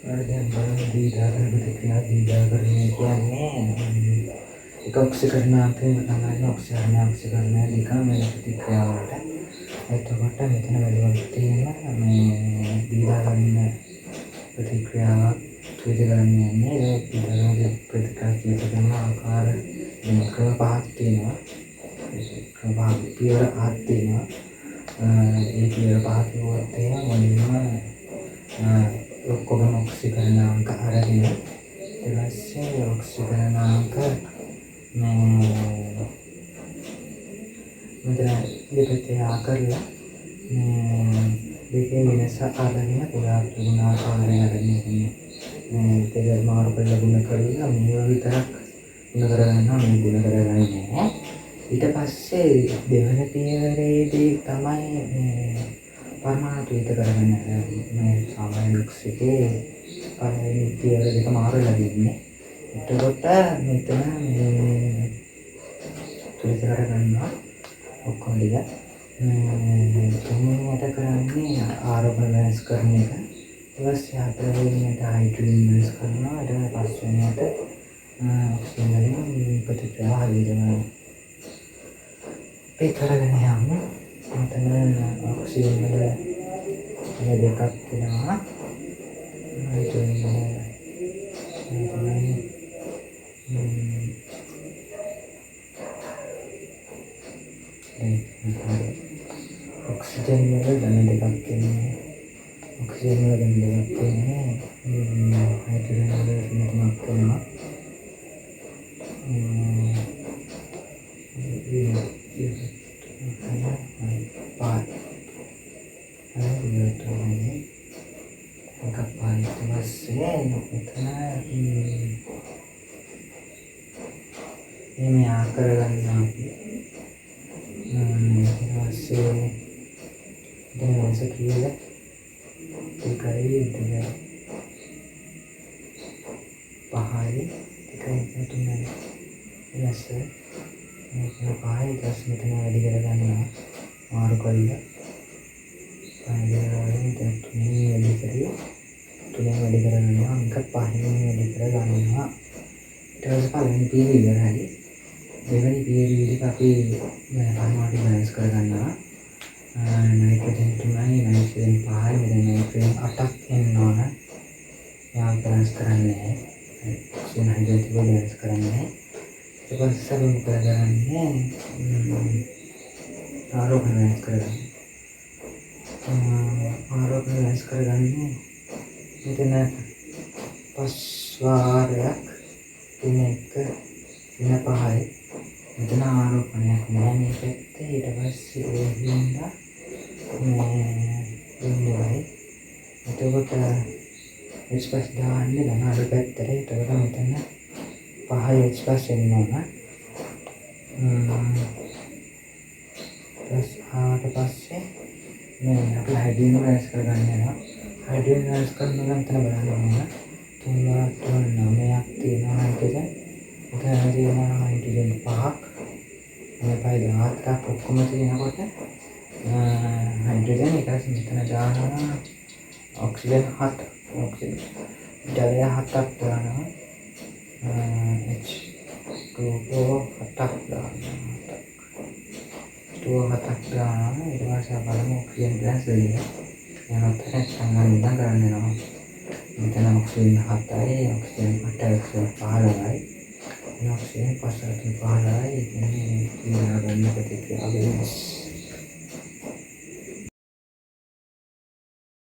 දැන් බලන්න දීදාගන්න ප්‍රතික්‍රියා දීදාකරණය කියන්නේ එක ඔක්සිකරණාංකයෙන් පටන් ගන්න ඔක්සිකරණය දෙකම වෙන ප්‍රතික්‍රියාවලට. එතකොට මෙතන වැලියක් තියෙනවා මේ දීදාගන්න ප්‍රතික්‍රියාවක් ත්‍රිදකරණය යන්නේ ඒ දීදාගන්න ප්‍රතික්‍රියා ත්‍රිදකරණ ආකාර ක්‍රම පහක් තියෙනවා. ක්‍රම පහක් පියවර පහක් තියෙනවා. ඒ පියවර පහ කිව්වොත් එහෙම මුලින්ම ඔක්කොම ඔක්සිකරණාංක අරගෙන ඊට පස්සේ ඔක්සිකරණාංක මෙතන දෙපැත්තේ ආ කරලා දෙකේ වෙනස අරගෙන පුරාවට ගුණාකාරය අරගෙන දෙක මාරු කරලා ගුණ කරලා මේවා විතරක් ගුණ කරගන්නවා මේ ගුණ කරගන්නේ නැහැ. ඊට පස්සේ දෙවන පියවරේදී තමයි පරමාණු ත්‍රිත කරගෙන මේ සාමාන්‍ය ඔක්සිකේ පළවෙනි පියවර දෙක මාරු වෙලා දෙන්නේ. එතකොට මෙතන මේ ත්‍රිත කරගන්නවා ඔක්කොම ටික. තුන්වෙනියට කරන්නේ ආරෝපණ වෙනස් කරන එක. ඊට පස්සේ හතරවෙනියට හයිඩ්‍රජන් වෙනස් කරනවා. ඊට පස්වෙනියට ඔක්සිජන් වලින් ප්‍රතික්‍රියාව හරියටම ඒ කරගෙන යමු. මෙතන ඔක්සිජන් වල දෙකක් වෙනවා. ඔක්සිජන් වල ධන දෙකක් තියෙනවා. ඔක්සිජන් වල ධන දෙකක් තියෙනවා. හයිඩ්‍රජන් වල ධන තුනක් තියෙනවා. මේ ආකර ගන්නවා අපි. ඊට පස්සේ දැන් මොකද කියලා ඒකයි දෙක පහයි එකයි තුනයි ඊළඟ මේක පහයි ඊට මෙතන වැඩි කරගන්නවා මාරු කරලා පහේ දැන් තුනේ වැඩි කරලා තුනේ වැඩි කරගන්නවා එක පහෙන් වැඩි කරගන්නවා ඊට පස්සේ පළවෙනි පියවර ඉවරයි. දෙවෙනි පියවරේදී අපි පරමාණු වෙනස් කරගන්නවා. නයිට්‍රජන් 3යි නයිට්‍රජන් 5යි මෙතන නයිට්‍රජන් 8ක් එන්න ඕන. යා වෙනස් කරන්නේ නැහැ. ඔක්සිජන් හයිඩ්‍රජන් වෙනස් කරන්නේ නැහැ. ඊට පස්සේ අපි මොකද කරන්නේ? ආරෝපණ වෙනස් කරගන්න. ආරෝපණ වෙනස් කරගන්නේ මෙතන පස් වාරයක් දින 1 දින 5යි මෙතන ආරෝපණයක් නැහැ මේ පැත්තේ. ඊට පස්සේ ඒ හින්දා ඉන්නවයි. එතකොට H+ දාන්නේ ධන අඩු පැත්තට. එතකොට මෙතන 5 H+ එන්න ඕන. ආවට පස්සේ මේ අපි හයිඩ්‍රජන් වෙනස් කරගන්න යනවා. හයිඩ්‍රජන් වෙනස් කරනවා නම් මෙතන බලන්න ඕන. 3 9ක් තියෙනවා හයිඩ්‍රජන්. මෙතන තියෙනවා හයිඩ්‍රජන් 5ක්. මේ 5 14ක් ඔක්කොම තියෙනකොට හයිඩ්‍රජන් ඊට පස්සේ මෙතන දානවා ඔක්සිජන් 7. ඔක්සිජන් ජලය 7ක් දානවා. H2O 7ක් දානවා. 7ක් දානවා. ඊට පස්සේ බලමු ඔක්සිජන් ගෑස් දෙන්නේ. යනත් නැත්නම් කරන්න යනවා. මෙතන ඔක්සිජන් 7යි ඔක්සිජන් 8යි ඔක්සිජන් 15යි. ඔක්සිජන් 5යි 15යි කියන්නේ ඊළඟ ගන්න ප්‍රතික්‍රියාව වෙනස්.